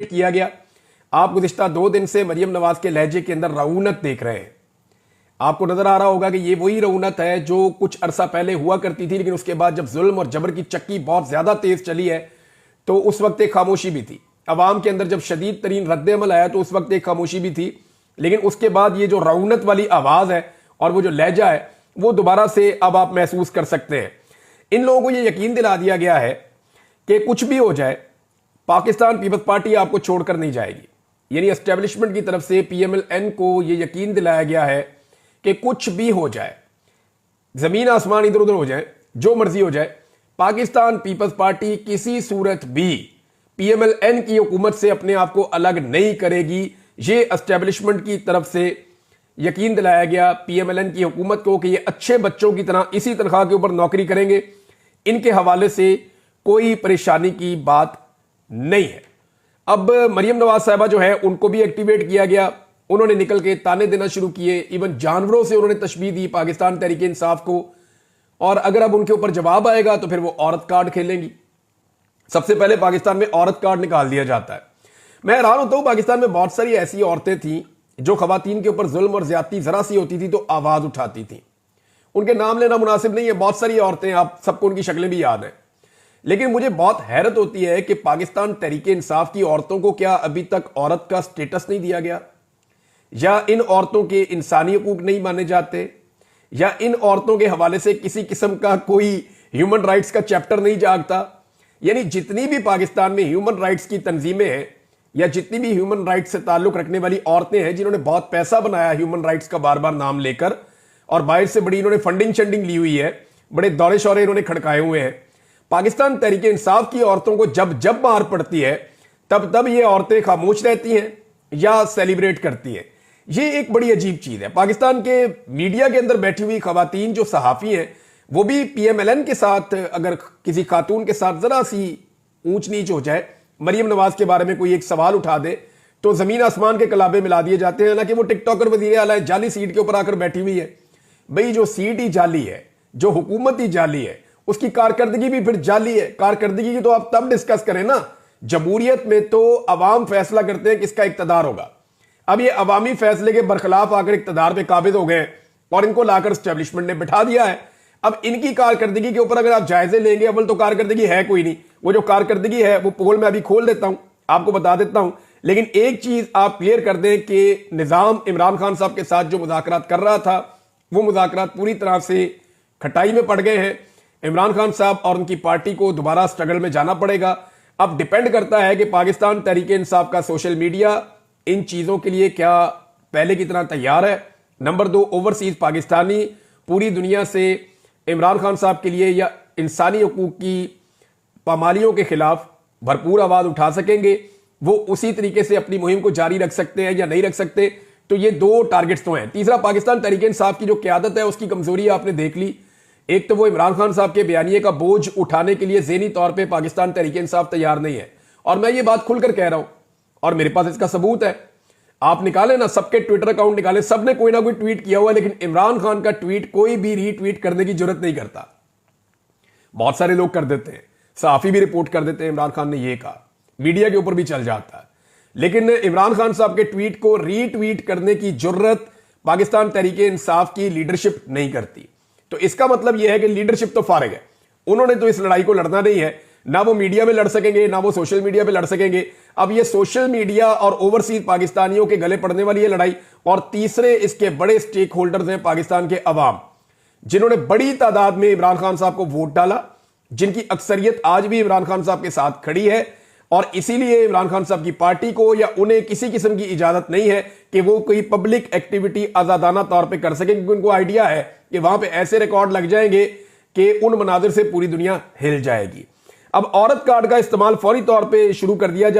किया गया। आप गुज़िश्ता 2 दिन से मरियम नवाज के लहजे के अंदर रऊनत देख रहे हैं। आपको नजर आ रहा होगा कि ये वही रऊनत है जो कुछ अरसा पहले हुआ करती थी, लेकिन उसके बाद जब जुल्म और जबर की चक्की बहुत ज्यादा तेज चली है तो उस वक्त एक खामोशी भी थी। अवाम के अंदर जब शदीद तरीन रद्द-ए-अमल आया तो उस वक्त एक खामोशी भी थी, लेकिन उसके बाद ये जो रऊनत वाली आवाज है और वो जो लहजा है वो दोबारा से अब आप महसूस कर सकते हैं। इन लोगों को ये यकीन दिला दिया गया है कि कुछ भी हो जाए पाकिस्तान पीपल्स पार्टी आपको छोड़कर नहीं जाएगी। यानी एस्टेब्लिशमेंट की तरफ से पीएमएलएन को यह यकीन दिलाया गया है कि कुछ भी हो जाए, जमीन आसमान इधर उधर हो जाए, जो मर्जी हो जाए, पाकिस्तान पीपल्स पार्टी किसी सूरत भी पीएमएलएन की हुकूमत से अपने आप को अलग नहीं करेगी। ये एस्टेब्लिशमेंट की तरफ से यकीन दिलाया गया पीएमएलएन की हुकूमत को कि ये अच्छे बच्चों की तरह इसी तनख्वाह के ऊपर नौकरी करेंगे। इनके हवाले से कोई परेशानी की बात नहीं है। अब मरियम नवाज साहबा जो है उनको भी एक्टिवेट किया गया। उन्होंने निकल के ताने देना शुरू किए, इवन जानवरों से उन्होंने तशबीह दी पाकिस्तान तहरीक इंसाफ को। और अगर अब उनके ऊपर जवाब आएगा तो फिर वो औरत कार्ड खेलेंगी। सबसे पहले पाकिस्तान में औरत कार्ड निकाल दिया जाता है। मैं हैरान होता हूं, पाकिस्तान में बहुत सारी ऐसी औरतें थीं जो खवातीन के ऊपर जुल्म और ज्यादती जरा सी होती थी तो आवाज उठाती थी। उनके नाम लेना मुनासिब नहीं है, बहुत सारी औरतें, आप सबको उनकी शक्लें भी याद हैं। लेकिन मुझे बहुत हैरत होती है कि पाकिस्तान तहरीक इंसाफ की औरतों को क्या अभी तक औरत का स्टेटस नहीं दिया गया, या इन औरतों के इंसानी हकूक नहीं माने जाते, या इन औरतों के हवाले से किसी किस्म का कोई ह्यूमन राइट्स का चैप्टर नहीं जागता। यानी जितनी भी पाकिस्तान में ह्यूमन राइट्स की तंजीमें हैं या जितनी भी ह्यूमन राइट्स से ताल्लुक रखने वाली औरतें हैं जिन्होंने बहुत पैसा बनाया ह्यूमन राइट्स का बार बार नाम लेकर, और बाहर से बड़ी इन्होंने फंडिंग शंडिंग ली हुई है, बड़े दौरे शौरे इन्होंने खड़काए हुए हैं, पाकिस्तान तहरीक इंसाफ की औरतों को जब जब मार पड़ती है तब तब ये औरतें खामोश रहती हैं या सेलिब्रेट करती हैं। ये एक बड़ी अजीब चीज है। पाकिस्तान के मीडिया के अंदर बैठी हुई खवातीन जो सहाफी हैं वो भी पीएमएलएन के साथ, अगर किसी खातून के साथ जरा सी ऊंच नीच हो जाए, मरियम नवाज के बारे में कोई एक सवाल उठा दे तो जमीन आसमान के कलाबे मिला दिए जाते हैं। ना कि वो टिकटॉकर वजीर आला जाली सीट के ऊपर आकर बैठी हुई है। भाई जो सीट ही जाली है, जो हुकूमत ही जाली है, उसकी कारकर्दगी भी फिर जाली है। कारकर्दगी की तो आप तब डिस्कस करें ना, जमहूरियत में तो अवाम फैसला करते हैं किसका इक्तदार होगा। अब ये अवामी फैसले के बरखिलाफ आकर इक्तदार पे काबिज हो गए और इनको लाकर एस्टेब्लिशमेंट ने बिठा दिया है। अब इनकी कारकर्दगी के ऊपर अगर आप जायजे लेंगे, अव्वल तो कारकर्दगी है कोई नहीं। वो जो कारकर्दगी है वो पोल में अभी खोल देता हूं, आपको बता देता हूं। लेकिन एक चीज आप क्लियर कर दें कि निजाम इमरान खान साहब के साथ जो मुज़ाकरात कर रहा था वो मुज़ाकरात पूरी तरह से खटाई में पड़ गए हैं। इमरान खान साहब और उनकी पार्टी को दोबारा स्ट्रगल में जाना पड़ेगा। अब डिपेंड करता है कि पाकिस्तान तहरीक इंसाफ का सोशल मीडिया इन चीजों के लिए क्या पहले की तरह तैयार है। नंबर 2, ओवरसीज पाकिस्तानी पूरी दुनिया से इमरान खान साहब के लिए या इंसानी हकूक की पामालियों के खिलाफ भरपूर आवाज उठा सकेंगे, वो उसी तरीके से अपनी मुहिम को जारी रख सकते हैं या नहीं रख सकते। तो ये 2 टारगेट्स तो हैं। तीसरा, पाकिस्तान तहरीक इंसाफ की जो क्यादत है उसकी कमजोरी आपने देख ली। एक तो वो इमरान खान साहब के बयानिए का बोझ उठाने के लिए ज़हनी तौर पे पाकिस्तान तहरीक इंसाफ तैयार नहीं है, और मैं ये बात खुलकर कह रहा हूं और मेरे पास इसका सबूत है। आप निकालें ना, सबके ट्विटर अकाउंट निकालें, सबने कोई ना कोई ट्वीट किया हुआ है, लेकिन इमरान खान का ट्वीट कोई भी रीट्वीट करने की जरूरत नहीं करता। बहुत सारे लोग कर देते हैं, सहाफी भी रिपोर्ट कर देते हैं इमरान खान ने ये कहा, मीडिया के ऊपर भी चल जाता है, लेकिन इमरान खान साहब के ट्वीट को रीट्वीट करने की जरूरत पाकिस्तान तहरीक इंसाफ की लीडरशिप नहीं करती। तो इसका मतलब यह है कि लीडरशिप तो फारिग है, उन्होंने तो इस लड़ाई को लड़ना नहीं है। ना वो मीडिया में लड़ सकेंगे, ना वो सोशल मीडिया पे लड़ सकेंगे। अब ये सोशल मीडिया और ओवरसीज पाकिस्तानियों के गले पड़ने वाली है लड़ाई। और तीसरे इसके बड़े स्टेक होल्डर्स हैं पाकिस्तान के अवाम, जिन्होंने बड़ी तादाद में इमरान खान साहब को वोट डाला, जिनकी अक्सरियत आज भी इमरान खान साहब के साथ खड़ी है। और इसीलिए इमरान खान साहब की पार्टी को या उन्हें किसी किस्म की इजाजत नहीं है कि वो कोई पब्लिक एक्टिविटी आजादाना तौर पे कर सके, क्योंकि उनको आइडिया है कि वहां पे ऐसे रिकॉर्ड लग जाएंगे कि उन मनाजिर से पूरी दुनिया हिल जाएगी। अब औरत कार्ड का इस्तेमाल फौरी तौर पे शुरू कर दिया जा